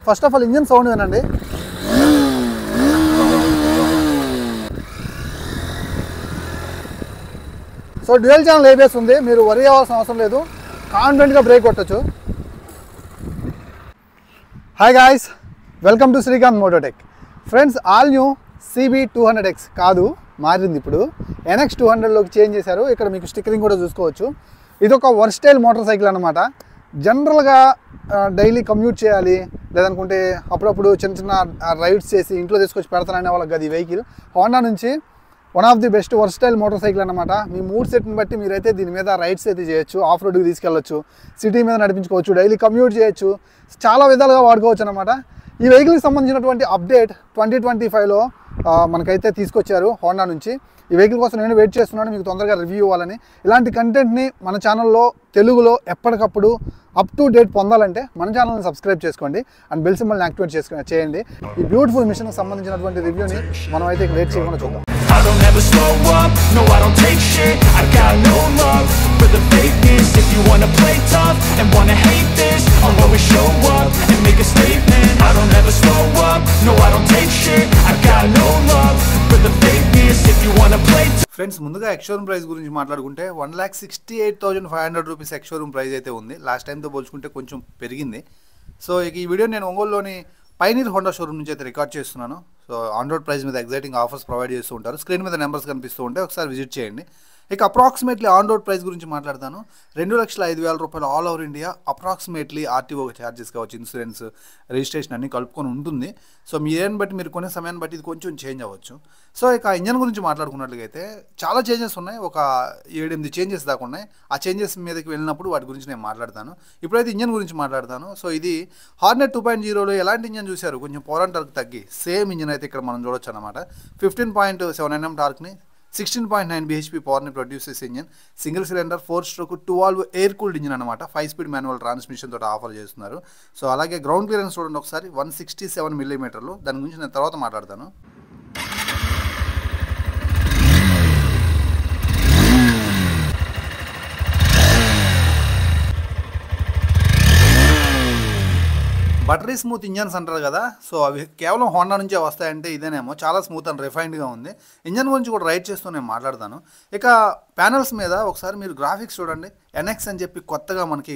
First of all engine sound వినండి. So dual channel ABS ఉంది, మీరు వరీ అవ్వాల్సిన అవసరం లేదు, కాన్ఫిడెంట్గా బ్రేక్ కొట్టచ్చు. Hi guys, welcome to Srikanth Mototech. Friends, all new CB200X కాదు, మారింది. ఇప్పుడు NX 200లోకి చేంజ్ చేశారు. ఇక్కడ మీకు స్టిక్కరింగ్ కూడా చూసుకోవచ్చు. ఇది ఒక వర్స్టైల్ మోటార్ సైకిల్ అనమాట. జనరల్గా డైలీ కమ్యూట్ చేయాలి, లేదనుకుంటే అప్పుడప్పుడు చిన్న చిన్న రైడ్స్ చేసి ఇంట్లో తీసుకొచ్చి పెడతాననే వాళ్ళకి అది వెహికల్. హోండా నుంచి one of the best versatile motorcycle అనమాట. మీ మూడ్ సెట్ని బట్టి మీరైతే దీని మీద రైడ్స్ అయితే చేయొచ్చు, ఆఫ్ రోడ్కి తీసుకెళ్ళచ్చు, సిటీ మీద నడిపించుకోవచ్చు, డైలీ కమ్యూట్ చేయొచ్చు, చాలా విధాలుగా వాడుకోవచ్చు అనమాట. ఈ వెహికల్కి సంబంధించినటువంటి అప్డేట్ 2025లో మనకైతే తీసుకొచ్చారు హోండా నుంచి. ఈ వెహికల్ కోసం నేను వెయిట్ చేస్తున్నాను, మీకు తొందరగా రివ్యూ ఇవ్వాలని. ఇలాంటి కంటెంట్ని మన ఛానల్లో తెలుగులో ఎప్పటికప్పుడు అప్ టు డేట్ పొందాలంటే మన ఛానల్ని సబ్స్క్రైబ్ చేసుకోండి అండ్ బెల్ సింబల్ని యాక్టివేట్ చేయండి. ఈ బ్యూటిఫుల్ మిషన్కి సంబంధించినటువంటి రివ్యూని మనం అయితే ఇక్కడ లేట్ చేయకుండా చూద్దాం. I don't ever slow up, no I don't take shit. I got no love for the fakeness. If you wanna play tough and wanna hate this, I'll always show up and make a statement. I don't ever slow up, no I don't take shit. I got no love for the fakeness. If you wanna play tough. Friends, ముందుగా ex-showroom price గురించి మాట్లాడుకుంటే 1,68,500 ex-showroom price అయితే ఉంది. Last టైంతో పోల్చుకుంటే కొంచెం పెరిగింది. So ఇక ఈ వీడియో నేను ఒంగోలులోని పైనీర్ హోండా షోరూమ్ నుంచి అయితే రికార్డ్ చేస్తున్నాను. సో ఆన్ రోడ్ ప్రైస్ మీద ఎగ్జైటింగ్ ఆఫర్స్ ప్రొవైడ్ చేస్తూ ఉంటారు. స్క్రీన్ మీద నెంబర్స్ కనిపిస్తూ ఉంటే ఒకసారి విజిట్ చేయండి. ఇక అప్రాక్సిమేట్లీ ఆన్ రోడ్ ప్రైస్ గురించి మాట్లాడతాను. 2,05,000 రూపాయలు all over India. Approximately RTO charges కావచ్చు, ఇన్సూరెన్స్, రిజిస్ట్రేషన్ అన్ని కలుపుకొని ఉంటుంది. సో మీరేని బట్టి మీరు కొనే సమయాన్ని బట్టి ఇది కొంచెం చేంజ్ అవ్వచ్చు. సో ఇక ఇంజన్ గురించి మాట్లాడుకున్నట్లయితే చాలా చేంజెస్ ఉన్నాయి, ఒక 7-8 చేంజెస్ దాకా ఉన్నాయి. ఆ చేంజెస్ మీదకి వెళ్ళినప్పుడు వాటి గురించి నేను మాట్లాడతాను. ఇప్పుడైతే ఇంజన్ గురించి మాట్లాడతాను. సో ఇది హార్నెట్ 2.0లో ఎలాంటి ఇంజన్ చూశారు, కొంచెం పవర్ అండ్ టార్క్ తగ్గి సేమ్ ఇంజన్ అయితే ఇక్కడ మనం చూడొచ్చు అనమాట. 15.7 Nm టార్క్ని, 16.9 bhp పవర్ని ప్రొడ్యూస్ చేసే engine. Single cylinder 4-stroke 2-valve air cooled engine అనమాట. 5-speed మాన్యువల్ ట్రాన్స్మిషన్ తోటి ఆఫర్ చేస్తున్నారు. సో అలాగే గ్రౌండ్ క్లియరెన్స్ చూడండి ఒకసారి, 167 mm. దాని గురించి నేను తర్వాత మాట్లాడతాను. బటరీ స్మూత్ ఇంజన్స్ అంటారు కదా, సో అవి కేవలం హోండా నుంచే వస్తాయంటే ఇదేనేమో. చాలా స్మూత్ అండ్ రిఫైన్డ్గా ఉంది. ఇంజన్ గురించి కూడా రైడ్ చేస్తూ నేను మాట్లాడతాను. ఇక ప్యానల్స్ మీద ఒకసారి మీరు గ్రాఫిక్స్ చూడండి. NX అని చెప్పి కొత్తగా మనకి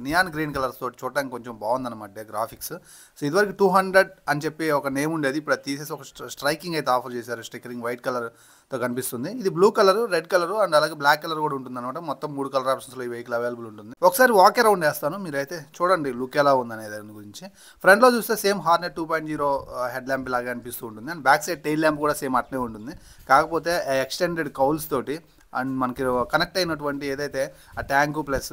నియాన్ గ్రీన్ కలర్స్ తోటి చూడటానికి కొంచెం బాగుందన్నమాట గ్రాఫిక్స్. సో ఇదివరకు 200 అని చెప్పి ఒక నేమ్ ఉండేది, ఇప్పుడు అది తీసేసి ఒక స్ట్రైకింగ్ అయితే ఆఫర్ చేశారు. స్టిక్కరింగ్ వైట్ కలర్తో కనిపిస్తుంది. ఇది blue colour, red colour and అలాగే బ్లాక్ కలర్ కూడా ఉంటుంది అనమాట. మొత్తం 3 కలర్ ఆప్షన్స్లో ఈ వెహికల్ అవైలబుల్ ఉంటుంది. ఒకసారి వాక్ అరౌండ్ వేస్తాను, మీరైతే చూడండి లుక్ ఎలా ఉందనే దాని గురించి. ఫ్రంట్లో చూస్తే సేమ్ హార్నెట్ 2.0 హెడ్ ల్యాంప్ లాగా అనిపిస్తూ ఉంటుంది. And back side tail lamp కూడా సేమ్ అట్లే ఉంటుంది. కాకపోతే ఎక్స్టెండెడ్ కౌల్స్ తోటి అండ్ మనకి కనెక్ట్ అయినటువంటి ఏదైతే ఆ ట్యాంకు ప్లస్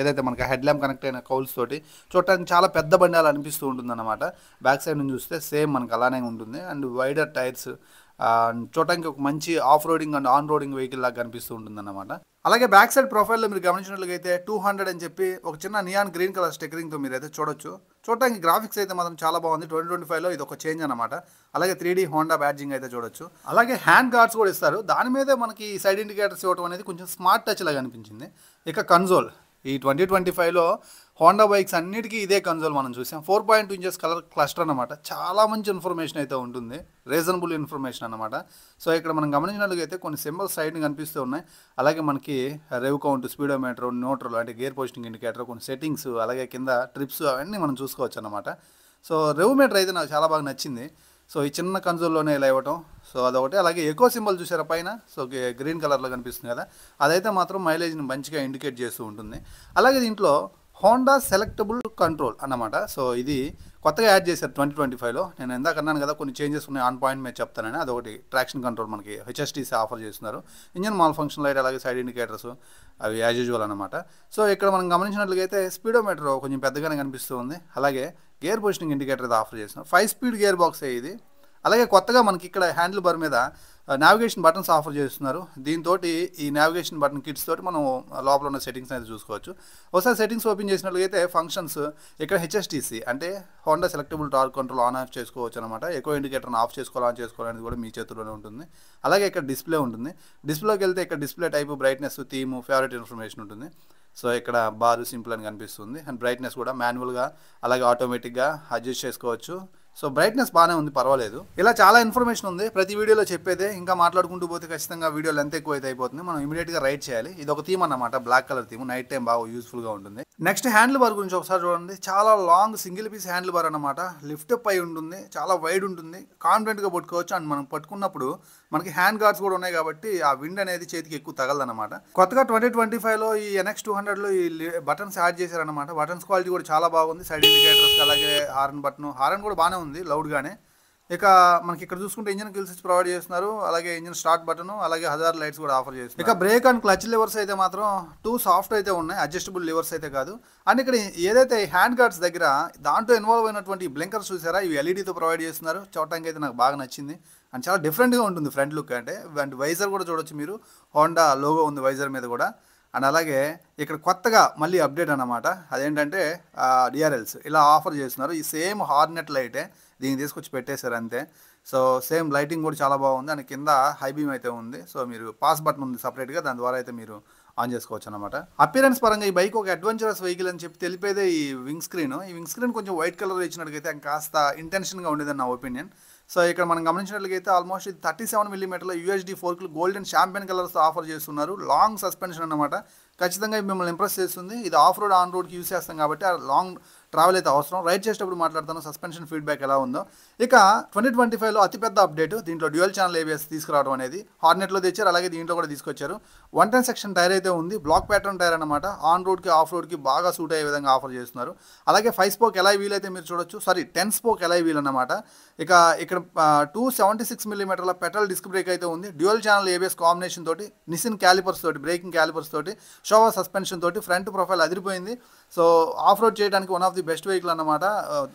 ఏదైతే మనకి హెడ్ ల్యాంప్ కనెక్ట్ అయిన కౌల్స్ తోటి చూడటానికి చాలా పెద్ద బండాలు అనిపిస్తూ ఉంటుంది అన్నమాట. బ్యాక్ సైడ్ నుంచి చూస్తే సేమ్ మనకు అలానే ఉంటుంది. అండ్ వైడర్ టైర్స్ చూడటానికి ఒక మంచి off roading and on roading vehicle లాగా కనిపిస్తూ ఉంటుంది అన్నమాట. అలాగే బ్యాక్ సైడ్ ప్రొఫైల్లో మీరు గమనించినట్లయితే 200 అని చెప్పి ఒక చిన్న నియాన్ గ్రీన్ కలర్ స్టిక్కరింగ్తో మీరు అయితే చూడొచ్చు. చూడటానికి గ్రాఫిక్స్ అయితే మాత్రం చాలా బాగుంది. 2025లో ఇది ఒక చేంజ్ అనమాట. అలాగే 3D హోండా బ్యాడ్జింగ్ అయితే చూడొచ్చు. అలాగే హ్యాండ్ గార్డ్స్ కూడా ఇస్తారు. దాని మీదే మనకి సైడ్ ఇండికేటర్స్ ఇవ్వడం అనేది కొంచెం స్మార్ట్ టచ్ లాగా అనిపించింది. ఇక కన్సోల్, ఈ 2025లో హోండా బైక్స్ అన్నిటికీ ఇదే కన్సోల్ మనం చూసాం. 4.2 inches కలర్ క్లస్టర్ అనమాట. చాలా మంచి ఇన్ఫర్మేషన్ అయితే ఉంటుంది, రీజనబుల్ ఇన్ఫర్మేషన్ అనమాట. సో ఇక్కడ మనం గమనించినట్లయితే కొన్ని సింబల్స్ సైడ్ని కనిపిస్తూ ఉన్నాయి. అలాగే మనకి రెవ్ కౌంట్, స్పీడోమీటర్, న్యూట్రల్ అంటే గేర్ పోస్టింగ్ ఇండికేటర్, కొన్ని సెట్టింగ్స్, అలాగే కింద ట్రిప్స్ అవన్నీ మనం చూసుకోవచ్చు అనమాట. సో రెవ్ మీటర్ అయితే నాకు చాలా బాగా నచ్చింది. సో ఈ చిన్న కన్సోల్లోనే ఇలా ఇవ్వటం, సో అదొకటి. అలాగే ఎకో సింబల్ చూసారా పైన, సో గ్రీన్ కలర్లో కనిపిస్తుంది కదా, అదైతే మాత్రం మైలేజ్ని మంచిగా ఇండికేట్ చేస్తూ ఉంటుంది. అలాగే దీంట్లో హోండా సెలెక్టబుల్ కంట్రోల్ అన్నమాట. సో ఇది కొత్తగా యాడ్ చేశారు 2025లో. నేను ఇందాక అన్నాను కదా కొన్ని చేంజెస్ ఉన్నాయి, ఆన్ పాయింట్ మీద చెప్తానని. అదొకటి ట్రాక్షన్ కంట్రోల్ మనకి HSTC ఆఫర్ చేస్తున్నారు. ఇంజన్ మాల్ ఫంక్షన్ లైట్, అలాగే సైడ్ ఇండికేటర్స్ అవి యాజ్ యూజువల్ అనమాట. సో ఇక్కడ మనం గమనించినట్లయితే స్పీడోమీటర్ కొంచెం పెద్దగానే కనిపిస్తూ ఉంది. అలాగే గేర్ పొజిషనింగ్ ఇండికేటర్ అయితే ఆఫర్ చేస్తున్నారు. 5-speed గేర్ బాక్స్ ఇది. అలాగే కొత్తగా మనకి ఇక్కడ హ్యాండిల్ బార్ మీద నావిగేషన్ బటన్స్ ఆఫర్ చేస్తున్నారు. దీంతో ఈ నావిగేషన్ బటన్ కిట్స్ తోటి మనం లోపల ఉన్న సెట్టింగ్స్ అయితే చూసుకోవచ్చు. ఒకసారి సెట్టింగ్స్ ఓపెన్ చేసినట్లయితే ఫంక్షన్స్ ఇక్కడ HSTC అంటే Honda selectable torque control on off చేసుకోవచ్చు అనమాట. ఎకో ఇండికేటర్ని ఆఫ్ చేసుకోవాలి, ఆన్ చేసుకోవాలనేది కూడా మీ చేతుల్లోనే ఉంటుంది. అలాగే ఇక్కడ డిస్ప్లే ఉంటుంది. డిస్ప్లేకి వెళ్తే ఇక్కడ display type, brightness, theme, favourite information ఉంటుంది. సో ఇక్కడ బారు సింపుల్ అని కనిపిస్తుంది. అండ్ బ్రైట్నెస్ కూడా మాన్యువల్గా అలాగే ఆటోమేటిక్గా అడ్జస్ట్ చేసుకోవచ్చు. సో బ్రైట్నెస్ బాగానే ఉంది, పర్వాలేదు. ఇలా చాలా ఇన్ఫర్మేషన్ ఉంది ప్రతి వీడియోలో చెప్పేదే. ఇంకా మాట్లాడుకుంటూ పోతే ఖచ్చితంగా వీడియో లెంత్ ఎక్కువ అయితే అయిపోతుంది. మనం ఇమీడియట్గా రైడ్ చేయాలి. ఇది ఒక థీమ్ అన్నమాట, black colour theme. Night time బాగా యూస్ఫుల్గా ఉంటుంది. నెక్స్ట్ హ్యాండిల్ బార్ గురించి ఒకసారి చూడండి. చాలా long single piece handle bar అనమాట. లిఫ్ట్ అప్ అయి ఉంటుంది, చాలా వైడ్ ఉంటుంది, కాన్ఫిడెంట్గా పట్టుకోవచ్చు. అండ్ మనం పట్టుకున్నప్పుడు మనకి హ్యాండ్ గార్డ్స్ కూడా ఉన్నాయి కాబట్టి ఆ విండ్ అనేది చేతికి ఎక్కువ తగలదన్నమాట. కొత్తగా 2025లో ఈ NX 200లో ఈ బటన్స్ యాడ్ చేశారనమాట. బటన్స్ క్వాలిటీ కూడా చాలా బాగుంది. సైడ్ ఇండికేటర్స్ అలాగే హార్న్ బటన్, హార్న్ కూడా బాగానే ఉంది లౌడ్గానే. ఇక మనకి ఇక్కడ చూసుకుంటే ఇంజిన్ కిల్ స్విచ్ ప్రొవైడ్ చేస్తున్నారు, అలాగే ఇంజిన్ స్టార్ట్ బటన్, అలాగే హజార్ లైట్స్ కూడా ఆఫర్ చేస్తున్నారు. ఇక బ్రేక్ అండ్ క్లచ్ లివర్స్ అయితే మాత్రం 2 సాఫ్ట్ అయితే ఉన్నాయి, అడ్జస్టబుల్ లివర్స్ అయితే కాదు. అండ్ ఇక్కడ ఏదైతే హ్యాండ్ గార్డ్స్ దగ్గర దాంట్లో ఇన్వాల్వ్ అయినటువంటి బ్లింకర్స్ చూసారా, ఇవి ఎల్ఈడీతో ప్రొవైడ్ చేస్తున్నారు. చూడటానికి అయితే నాకు బాగా నచ్చింది. అండ్ చాలా డిఫరెంట్గా ఉంటుంది ఫ్రంట్ లుక్ అంటే. అండ్ వైజర్ కూడా చూడొచ్చు మీరు, హోండా లోగో ఉంది వైజర్ మీద కూడా. అండ్ అలాగే ఇక్కడ కొత్తగా మళ్ళీ అప్డేట్ అన్నమాట. అదేంటంటే డిఆర్ఎల్స్ ఇలా ఆఫర్ చేస్తున్నారు. ఈ సేమ్ హార్నెట్ లైటే దీన్ని తీసుకొచ్చి పెట్టేశారు అంతే. సో సేమ్ లైటింగ్ కూడా చాలా బాగుంది. అండ్ కింద హై బీమ్ అయితే ఉంది. సో మీరు పాస్ బటన్ ఉంది సపరేట్గా, దాని ద్వారా అయితే మీరు ఆన్ చేసుకోవచ్చు అనమాట. అపిరెన్స్ పరంగా ఈ బైక్ ఒక అడ్వెంచరస్ వెహికల్ అని చెప్పి తెలిపేదే ఈ వింగ్ స్క్రీన్. ఈ వింగ్ స్క్రీన్ కొంచెం వైట్ కలర్ ఇచ్చినట్టుగైతే కాస్త ఇంటెన్షన్గా ఉండేదని నా ఒపీనియన్. సో ఇక్కడ మనం గమనించినట్లయితే ఆల్మోస్ట్ ఇది 37 mm UHD ఫోర్క్లు గోల్డెన్ షాంపియన్ కలర్స్తో ఆఫర్ చేస్తున్నారు. లాంగ్ సస్పెన్షన్ అన్నమాట. ఖచ్చితంగా మిమ్మల్ని ఇంప్రెస్ చేస్తుంది. ఇది ఆఫ్ రోడ్ ఆన్ రోడ్కి యూస్ చేస్తాం కాబట్టి ఆ లాంగ్ ట్రావెల్ అయితే అవసరం. రైడ్ చేసేటప్పుడు మాట్లాడతాను సస్పెన్షన్ ఫీడ్బ్యాక్ ఎలా ఉందో. ఇక 2025లో అతిపెద్ద అప్డేట్ దీంట్లో డ్యూయల్ ఛానల్ ABS తీసుకురావడం అనేది. హార్నెట్లో తెచ్చారు, అలాగే దీంట్లో కూడా తీసుకొచ్చారు. 110 సెక్షన్ టైర్ అయితే ఉంది, బ్లాక్ ప్యాటర్న్ టైర్ అనమాట. ఆన్ రోడ్కి ఆఫ్ రోడ్కి బాగా సూట్ అయ్యే విధంగా ఆఫర్ చేస్తున్నారు. అలాగే 5 స్పోక్ ఎలాయ్ వీల్ అయితే మీరు చూడొచ్చు, 10 స్పోక్ ఎలాయ్ వీల్ అనమాట. ఇక ఇక్కడ 276 mm పెట్రోల్ డిస్క్ బ్రేక్ అయితే ఉంది. డ్యూయల్ ఛానల్ ABS కాంబినేషన్ తోటి, నిసిన్ క్యాలిపర్స్ తోటి, బ్రేకింగ్ క్యాలిపర్స్ తోటి, షోవా సస్పెన్షన్ తోటి ఫ్రంట్ ప్రొఫైల్ అదిరిపోయింది. సో ఆఫ్ రోడ్ చేయడానికి one of the best vehicle అన్నమాట,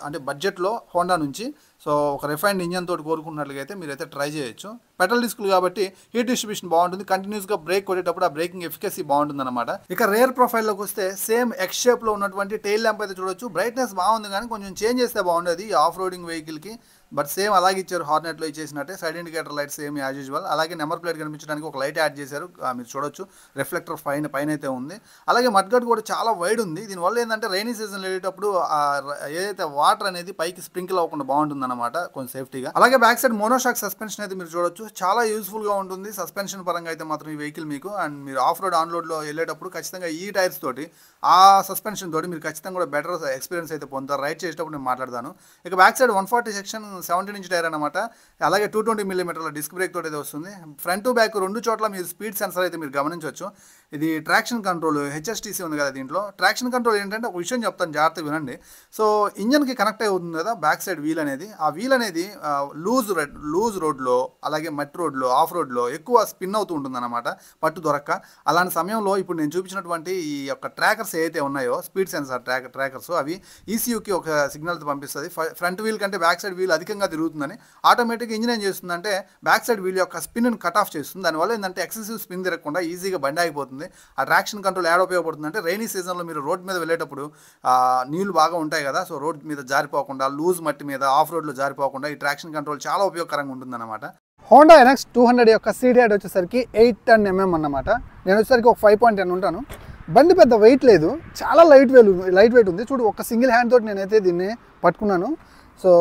అంటే బడ్జెట్లో హోండా నుంచి. సో ఒక రిఫైన్డ్ ఇంజన్ తోటి కోరుకున్నట్లుగా అయితే మీరైతే ట్రై చేయొచ్చు. పెట్రోల్ డిస్కులు కాబట్టి హీట్ డిస్ట్రిబ్యూషన్ బాగుంటుంది. కంటిన్యూస్గా బ్రేక్ కొట్టేటప్పుడు ఆ బ్రేకింగ్ ఎఫికసీ బాగుంటుంది అనమాట. ఇక రేర్ ప్రొఫైల్లోకి వస్తే సేమ్ ఎక్స్ షేప్లో ఉన్నటువంటి టైల్ ల్యాంప్ అయితే చూడొచ్చు. బ్రైట్నెస్ బాగుంది కానీ కొంచెం చేంజ్ చేస్తే బాగుండేది ఈ ఆఫ్ రోడింగ్ వెహికల్కి. బట్ సేమ్ అలాగే ఇచ్చారు హార్నెట్లో ఇచ్చేసినట్టే. Side indicator light same as usual. అలాగే నెంబర్ ప్లేట్ కనిపించడానికి ఒక లైట్ యాడ్ చేశారు, మీరు చూడొచ్చు. రిఫ్లెక్టర్ పైన అయితే ఉంది. అలాగే మడ్గార్డ్ కూడా చాలా వైడ్ ఉంది. దీనివల్ల ఏంటంటే రైనీ సీజన్ వెళ్ళేటప్పుడు ఏదైతే వాటర్ అనేది పైకి స్ప్రింకిల్ అవ్వకుండా బాగుంటుంది అనమాట, కొంచెం సేఫ్టీగా. అలాగే బ్యాక్ సైడ్ మోనోషాక్ సస్పెన్షన్ అయితే మీరు చూడొచ్చు, చాలా యూస్ఫుల్గా ఉంటుంది సస్పెన్షన్ పరంగా అయితే మాత్రం ఈ వెహికల్ మీకు. అండ్ మీరు ఆఫ్ రోడ్ ఆన్ రోడ్లో వెళ్ళేటప్పుడు ఖచ్చితంగా ఈ టైర్స్ తోటి, ఆ సస్పెన్షన్ తోటి మీరు ఖచ్చితంగా కూడా బెటర్ ఎక్స్పీరియన్స్ అయితే పొందుతారు. రైడ్ చేసేటప్పుడు నేను మాట్లాడతాను. ఇక బ్యాక్ సైడ్ 140 సెక్షన్ 17" టైర్ అనమాట. అలాగే 220 mm డిస్క్ బ్రేక్ తోటి అయితే వస్తుంది. ఫ్రంట్ టు బ్యాక్ రెండు చోట్ల మీరు స్పీడ్ సెన్సర్ అయితే మీరు గమనించవచ్చు. ఇది ట్రాక్షన్ కంట్రోల్ HSTC ఉంది కదా దీంట్లో. ట్రాక్షన్ కంట్రోల్ ఏంటంటే ఒక విషయం చెప్తాను, జాగ్రత్తగా వినండి. సో ఇంజన్కి కనెక్ట్ అయి అవుతుంది కదా బ్యాక్ సైడ్ వీల్ అనేది. ఆ వీల్ అనేది లూజ్ రోడ్లో, అలాగే మట్టి రోడ్లో, ఆఫ్ రోడ్లో ఎక్కువ స్పిన్ అవుతూ ఉంటుంది అనమాట, పట్టు దొరక్క. అలాంటి సమయంలో ఇప్పుడు నేను చూపించినటువంటి ఈ యొక్క ట్రాకర్స్ ఏవైతే ఉన్నాయో, స్పీడ్ సెన్సార్ ట్రాకర్స్, అవి ECUకి ఒక సిగ్నల్ పంపిస్తుంది. ఫ్రంట్ వీల్ కంటే బ్యాక్ సైడ్ వీల్ అధికంగా తిరుగుతుందని ఆటోమేటిక్గా ఇంజిన్ ఏం చేస్తుందంటే బ్యాక్ సైడ్ వీల్ యొక్క స్పిన్ని కట్ ఆఫ్ చేస్తుంది. దానివల్ల ఏంటంటే ఎక్సెసివ్ స్పిన్ తిరగకుండా ఈజీగా బండి ఆగిపోతుంది. ఆ ట్రాక్షన్ కంట్రోల్ యాడ్ ఉపయోగపడుతుంది అంటే రైనీ సీజన్లో మీరు రోడ్ మీద వెళ్ళేటప్పుడు నీళ్లు బాగా ఉంటాయి కదా, సో రోడ్ మీద జారిపోకుండా, లూజ్ మట్టి మీద ఆఫ్ రోడ్లో జారిపోకుండా ఈ ట్రాక్షన్ కంట్రోల్ చాలా ఉపయోగకరంగా ఉంటుందన్నమాట. హోండా NX 200 యొక్క సీట్ హైట్ వచ్చేసరికి 810 mm అన్నమాట. నేను వచ్చేసరికి ఒక 5.10 ఉంటాను. బండి పెద్ద వెయిట్ లేదు, చాలా లైట్ వెయిట్ ఉంది. చూడు, ఒక సింగిల్ హ్యాండ్ తోటి నేనైతే దీన్ని పట్టుకున్నాను. సో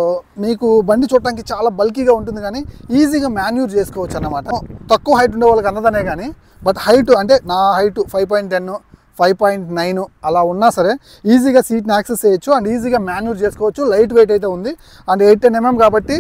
మీకు బండి చూడటానికి చాలా బల్కీగా ఉంటుంది కానీ ఈజీగా మాన్యూర్ చేసుకోవచ్చు అన్నమాట. తక్కువ హైట్ ఉండే వాళ్ళకి అన్నదనే కానీ, బట్ హైట్ అంటే నా హైట్ 5.10, 5.9 అలా ఉన్నా సరే ఈజీగా సీట్ని యాక్సెస్ చేయొచ్చు అండ్ ఈజీగా మాన్యూర్ చేసుకోవచ్చు. లైట్ వెయిట్ అయితే ఉంది అండ్ 810 mm కాబట్టి.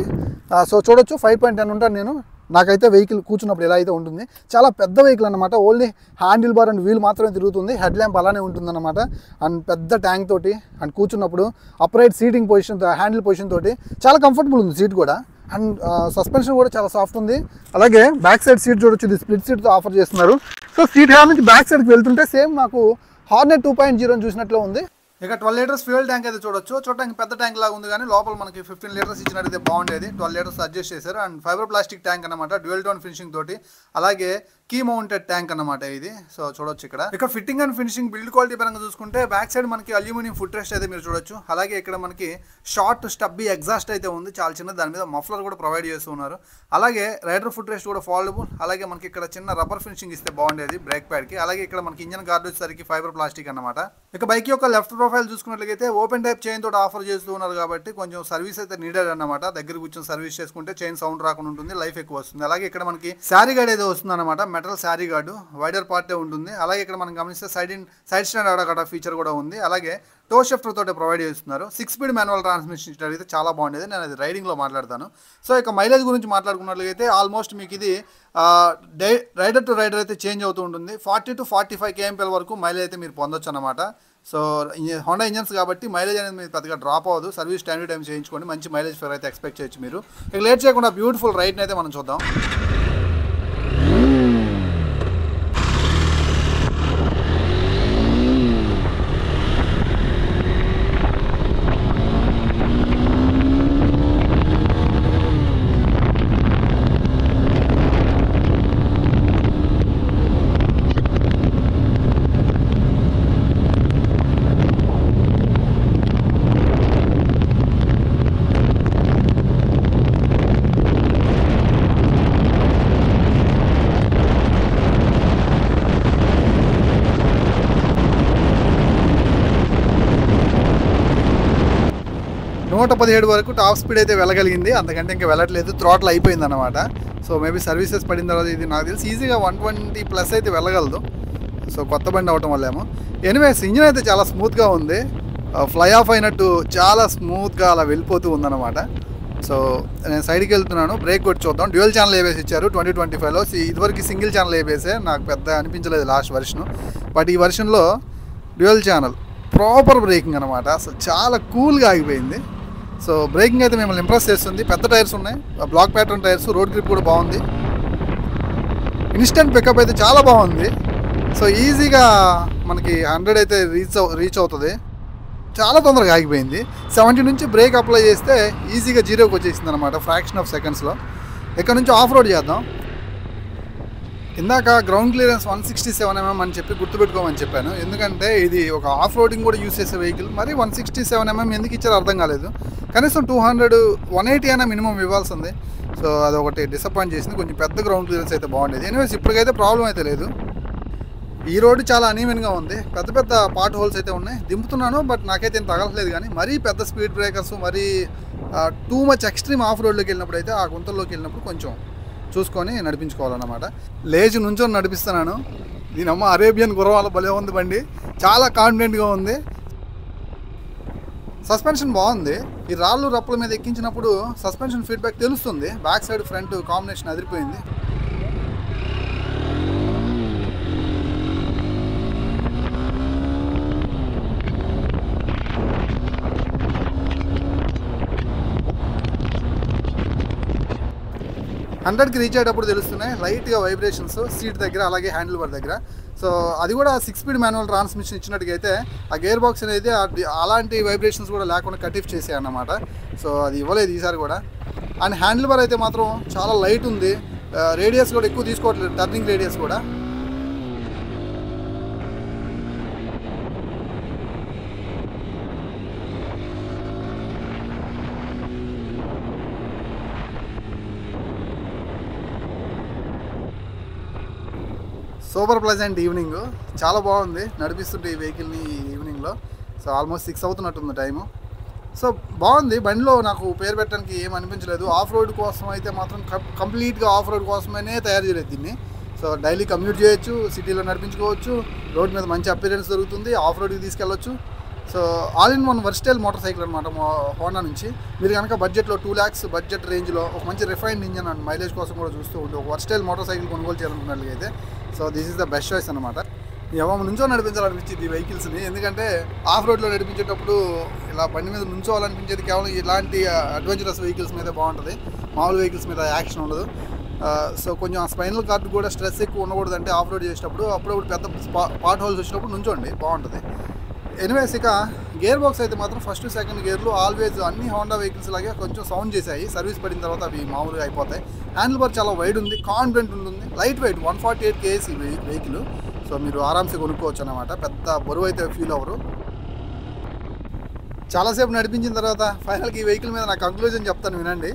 సో చూడొచ్చు, 5.10 ఉంటాను నేను. నాకైతే వెహికల్ కూర్చున్నప్పుడు ఎలా అయితే ఉంటుంది, చాలా పెద్ద వెహికల్ అనమాట. Only handle bar and wheel మాత్రమే తిరుగుతుంది. హెడ్ ల్యాంప్ అలానే ఉంటుందన్నమాట. అండ్ పెద్ద ట్యాంక్ తోటి అండ్ కూర్చున్నప్పుడు upright seating position, handle position తోటి చాలా కంఫర్టబుల్ ఉంది సీట్ కూడా. అండ్ సస్పెన్షన్ కూడా చాలా సాఫ్ట్ ఉంది. అలాగే బ్యాక్ సైడ్ సీట్ చూడొచ్చు, ఇది స్ప్లిట్ సీట్తో ఆఫర్ చేస్తున్నారు. సో సీట్ హ్యాండ్ నుంచి బ్యాక్ సైడ్కి వెళ్తుంటే సేమ్ నాకు హార్నెట్ 2.0 చూసినట్లు ఉంది. ఇక 12 లీటర్స్ ఫ్యూయల్ ట్యాంక్ అయితే చూడొచ్చు. చూడడానికి పెద్ద ట్యాంక్ లాగా ఉంది కానీ లోపల మనకి 15 లీటర్స్ ఇచ్చినట్టయితే బాగుండేది. 12 లీటర్స్ అడ్జస్ట్ చేశారు. అండ్ ఫైబర్ ప్లాస్టిక్ ట్యాంక్ అనమాట, డ్యూయల్ టోన్ ఫినిషింగ్ తోటి. అలాగే కీ మౌంటెడ్ ట్యాంక్ అన్నమాట ఇది. సో చూడొచ్చు ఇక్కడ fitting and finishing build quality పరంగా చూసుకుంటే బ్యాక్ సైడ్ మనకి అల్యూమినియం ఫుట్ రెస్ట్ అయితే మీరు చూడొచ్చు. అలాగే ఇక్కడ మనకి షార్ట్ స్టబ్బీ ఎగ్జాస్ట్ అయితే ఉంది, చాలా చిన్నది. దాని మీద మఫ్లర్ కూడా ప్రొవైడ్ చేస్తూ ఉన్నారు. అలాగే రైడర్ ఫుట్ రెస్ట్ కూడా ఫోల్డబుల్. అలాగే మనకి ఇక్కడ చిన్న రబ్బర్ ఫినిషింగ్ ఇస్తే బాగుండేది బ్రేక్ ప్యాడ్ కి. అలాగే ఇక్కడ మనకి ఇంజన్ గార్డ్ వచ్చేసరికి ఫైబర్ ప్లాస్టిక్ అన్నమాట. ఇక బైక్ యొక్క లెఫ్ట్ ప్రొఫైల్ చూసుకున్నట్లయితే ఓపెన్ టైప్ చైన్ తోటి ఆఫర్ చేస్తూ ఉన్నారు కాబట్టి కొంచెం సర్వీస్ అయితే నీడెడ్ అన్నమాట. దగ్గర కూర్చొని సర్వీస్ చేసుకుంటే చైన్ సౌండ్ రాకుండా ఉంటుంది, లైఫ్ ఎక్కువ వస్తుంది. అలాగే ఇక్కడ మనకి శారీ గార్డ్ అయితే వస్తుంది అనమాట, మెటల్ శారీ గార్డు, వైడర్ పార్టే ఉంటుంది. అలాగే ఇక్కడ మనం గమనిస్తే సైడ్ స్టాండ్ ఆడగడ ఫీచర్ కూడా ఉంది. అలాగే టో షిఫ్టర్ తోటి ప్రొవైడ్ చేస్తున్నారు. 6 స్పీడ్ మాన్యువల్ ట్రాన్స్మిషన్ ఇచ్చారు, అయితే చాలా బాగుండేది. నేను అది రైడింగ్లో మాట్లాడతాను. సో ఇక మైలేజ్ గురించి మాట్లాడుకున్నట్లయితే ఆల్మోస్ట్ మీకు ఇది రైడర్ టు రైడర్ అయితే చేంజ్ అవుతూ ఉంటుంది. 40 to 45 kmpl వరకు మైలేజ్ అయితే మీరు పొందొచ్చు అనమాట. సో హోండా ఇంజన్స్ కాబట్టి మైలేజ్ అనేది మీరు పెద్దగా డ్రాప్ అవ్వదు. సర్వీస్ స్టాండర్డ్ టైం చేయించుకోండి, మంచి మైలేజ్ ఫేర్ అయితే ఎక్స్పెక్ట్ చేయొచ్చు మీరు. ఇక లేట్ చేయకుండా బ్యూటిఫుల్ రైడ్ని అయితే మనం చూద్దాం. నూట 17 వరకు టాప్ స్పీడ్ అయితే వెళ్ళగలిగింది, అంతకంటే ఇంకా వెళ్ళట్లేదు. థ్రాటిల్ అయిపోయింది అనమాట. సో మేబీ సర్వీసెస్ పడిన తర్వాత ఇది నాకు తెలిసి ఈజీగా 120+ అయితే వెళ్ళగలదు. సో కొత్త బండి అవటం వల్లేమో. ఎనీవేస్ ఇంజిన్ అయితే చాలా స్మూత్గా ఉంది, ఫ్లై ఆఫ్ అయినట్టు చాలా స్మూత్గా అలా వెళ్ళిపోతూ ఉందన్నమాట. సో నేను సైడ్కి వెళ్తున్నాను, బ్రేక్ కొట్టి చూద్దాం. డ్యూయల్ ఛానల్ ఏబిఎస్ ఇచ్చారు 2025లో. ఇదివరకు సింగిల్ ఛానల్ ఏబిఎసే, నాకు పెద్ద అనిపించలేదు లాస్ట్ వర్షన్. బట్ ఈ వర్షన్లో డ్యూయల్ ఛానల్, ప్రాపర్ బ్రేకింగ్ అనమాట. అసలు చాలా కూల్గా ఆగిపోయింది. సో బ్రేకింగ్ అయితే మిమ్మల్ని ఇంప్రెస్ చేస్తుంది. పెద్ద టైర్స్ ఉన్నాయి, block pattern tyres, road grip కూడా బాగుంది. ఇన్స్టెంట్ పికప్ అయితే చాలా బాగుంది. సో ఈజీగా మనకి 100 అయితే రీచ్ అవుతుంది. చాలా తొందరగా ఆగిపోయింది. 70 నుంచి బ్రేక్ అప్లై చేస్తే ఈజీగా 0కి వచ్చేసింది అనమాట, ఫ్రాక్షన్ ఆఫ్ సెకండ్స్లో. ఇక్కడ నుంచి ఆఫ్ రోడ్ చేద్దాం. ఇందాక గ్రౌండ్ క్లియరెన్స్ 167 mm అని చెప్పి గుర్తుపెట్టుకోమని చెప్పాను, ఎందుకంటే ఇది ఒక ఆఫ్ రోడింగ్ కూడా యూస్ చేసే వెహికల్. మరి 167 mm ఎందుకు ఇచ్చారో అర్థం కాలేదు. కనీసం 200, 180 అయినా మినిమం ఇవ్వాల్సింది. సో అదొకటి డిసప్పాయింట్ చేసింది. కొంచెం పెద్ద గ్రౌండ్ క్లియరెన్స్ అయితే బాగుండేది. ఎనీవేస్ ఇప్పటికైతే ప్రాబ్లం అయితే లేదు. ఈ రోడ్డు చాలా అనీవెన్గా ఉంది, పెద్ద పెద్ద పార్ట్ హోల్స్ అయితే ఉన్నాయి. దింపుతున్నాను బట్ నాకైతే ఏం తగలట్లేదు. కానీ మరీ పెద్ద స్పీడ్ బ్రేకర్స్, మరీ టూ మచ్ ఎక్స్ట్రీమ్ ఆఫ్ రోడ్లోకి వెళ్ళినప్పుడు అయితే, ఆ గుంతల్లోకి వెళ్ళినప్పుడు కొంచెం చూసుకొని నడిపించుకోవాలన్నమాట. లేచి నుంచొని నడిపిస్తున్నాను. దీనమ్మ అరేబియన్ గుర్రాల భలే ఉంది బండి, చాలా కాన్ఫిడెంట్గా ఉంది. సస్పెన్షన్ బాగుంది. ఈ రాళ్ళు రప్పుల మీద ఎక్కించినప్పుడు సస్పెన్షన్ ఫీడ్బ్యాక్ తెలుస్తుంది. బ్యాక్ సైడ్ ఫ్రంట్ కాంబినేషన్ అదిరిపోయింది. హండ్రెడ్కి రీచ్ అయ్యేటప్పుడు తెలుస్తున్నాయి లైట్గా వైబ్రేషన్స్ సీట్ దగ్గర, అలాగే హ్యాండిల్ బార్ దగ్గర. సో అది కూడా 6 స్పీడ్ మాన్యువల్ ట్రాన్స్మిషన్ ఇచ్చినట్టుగా అయితే ఆ గేర్ బాక్స్ అనేది అలాంటి వైబ్రేషన్స్ కూడా లేకుండా కటిఫ్ చేసాయి అన్నమాట. సో అది ఇవ్వలేదు ఈసారి కూడా. అండ్ హ్యాండిల్ బార్ అయితే మాత్రం చాలా లైట్ ఉంది. రేడియస్ కూడా ఎక్కువ తీసుకోవట్లేదు, టర్నింగ్ రేడియస్ కూడా. సూపర్ ప్లెజెంట్ ఈవినింగ్, చాలా బాగుంది నడిపిస్తుంటే ఈ వెహికల్ని ఈ ఈవినింగ్లో. సో ఆల్మోస్ట్ 6 అవుతున్నట్టుంది టైము. సో బాగుంది. బండిలో నాకు పేరు పెట్టడానికి ఏం అనిపించలేదు. ఆఫ్ రోడ్ కోసం అయితే మాత్రం కంప్లీట్గా ఆఫ్ రోడ్ కోసమే తయారు చేయలేదు దీన్ని. సో డైలీ కమ్యూట్ చేయొచ్చు, సిటీలో నడిపించుకోవచ్చు, రోడ్ మీద మంచి అపీరెన్స్ దొరుకుతుంది, ఆఫ్ రోడ్కి తీసుకెళ్ళొచ్చు. So all in one versatile motorcycle అనమాట హోండా నుంచి. మీరు కనుక బడ్జెట్లో 2 lakhs బడ్జెట్ రేంజ్లో ఒక మంచి రిఫైన్డ్ ఇంజన్ అండ్ మైలేజ్ కోసం కూడా చూస్తూ ఉంటే ఒక వర్స్టైల్ మోటార్ సైకిల్ కొనుగోలు చేయాలనుకున్నట్లయితే so this is the best choice అనమాట. ఎవరు నుంచో నడిపించాలనిపించింది ఈ వెహికల్స్ని, ఎందుకంటే ఆఫ్ రోడ్లో నడిపించేటప్పుడు ఇలా బండి మీద నుంచోవాలనిపించేది కేవలం ఇలాంటి అడ్వెంచరస్ వెహికల్స్ మీద బాగుంటుంది, మామూలు వెహికల్స్ మీద యాక్షన్ ఉండదు. సో కొంచెం ఆ స్పైనల్ కార్డ్ కూడా స్ట్రెస్ ఎక్కువ ఉండకూడదు అంటే ఆఫ్ రోడ్ చేసేటప్పుడు, అప్పుడప్పుడు పెద్ద పార్ట్ హోల్స్ వచ్చినప్పుడు నుంచోండి బాగుంటుంది. ఎనివేస్ ఇక గేర్ బాక్స్ అయితే మాత్రం ఫస్ట్ సెకండ్ గేర్లు ఆల్వేస్ అన్ని హోండా వెహికల్స్ లాగే కొంచెం సౌండ్ చేశాయి. సర్వీస్ పడిన తర్వాత అవి మామూలుగా అయిపోతాయి. హ్యాండిల్ బార్ చాలా వైడ్ ఉంది, కాన్ఫిడెంట్ ఉంటుంది, light weight 148 kg vehicle. So మీరు ఆరామ్సే కొనుక్కోవచ్చు అన్నమాట. పెద్ద బరువు అయితే ఫీల్ అవ్వరు. చాలాసేపు నడిపించిన తర్వాత ఫైనల్కి ఈ వెహికల్ మీద నా కంక్లూజన్ చెప్తాను వినండి.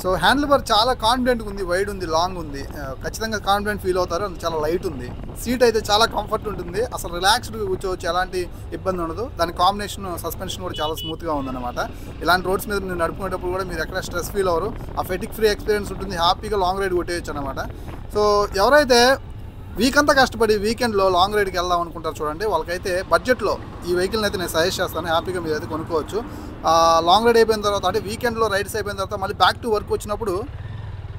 సో హ్యాండిల్ బార్ చాలా కాన్ఫిడెంట్గా ఉంది, వైడ్ ఉంది, లాంగ్ ఉంది. ఖచ్చితంగా కాన్ఫిడెంట్ ఫీల్ అవుతారు. అది చాలా లైట్ ఉంది. సీట్ అయితే చాలా కంఫర్ట్ ఉంటుంది, అసలు రిలాక్స్డ్గా కూర్చోవచ్చు, ఎలాంటి ఇబ్బంది ఉండదు. దాని కాంబినేషన్ సస్పెన్షన్ కూడా చాలా స్మూత్గా ఉందన్నమాట. ఇలాంటి రోడ్స్ మీద మీరు నడుపుకునేటప్పుడు కూడా మీరు ఎక్కడ స్ట్రెస్ ఫీల్ అవ్వరు. ఆ ఫెటిక్ ఫ్రీ ఎక్స్పీరియన్స్ ఉంటుంది. హ్యాపీగా లాంగ్ రైడ్ కొట్టేయచ్చు అనమాట. సో ఎవరైతే వీక్ అంతా కష్టపడి వీకెండ్లో లాంగ్ రైడ్కి వెళ్దాం అనుకుంటారు చూడండి, వాళ్ళకైతే బడ్జెట్లో ఈ వెహికల్ని అయితే నేను సజెస్ట్ చేస్తాను. హ్యాపీగా మీరు అయితే కొనుక్కోవచ్చు. లాంగ్ రైడ్ అయిపోయిన తర్వాత అంటే వీకెండ్లో రైడ్స్ అయిపోయిన తర్వాత మళ్ళీ బ్యాక్ టు వర్క్ వచ్చినప్పుడు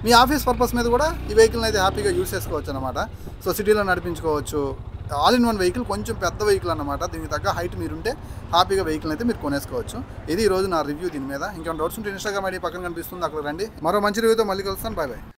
మీ ఆఫీస్ పర్పస్ మీద కూడా ఈ వెహికల్ని అయితే హ్యాపీగా యూస్ చేసుకోవచ్చు అనమాట. సో సిటీలో నడిపించుకోవచ్చు. ఆల్ ఇన్ వన్ వెహికల్, కొంచెం పెద్ద వెహికల్ అనమాట. దీనికి తగ్గ హైట్ మీరుంటే హ్యాపీగా వెహికల్ అయితే మీరు కొనేసుకోవచ్చు. ఇది ఈరోజు నా రివ్యూ దీని మీద. ఇంకేమైనా డౌట్స్ ఉంటే ఇన్స్టాగ్రామ్ ఐడి పక్కన కనిపిస్తుంది, అక్కడ రండి. మరో మంచి రివ్యూతో మళ్ళీ కలుస్తాను. Bye bye.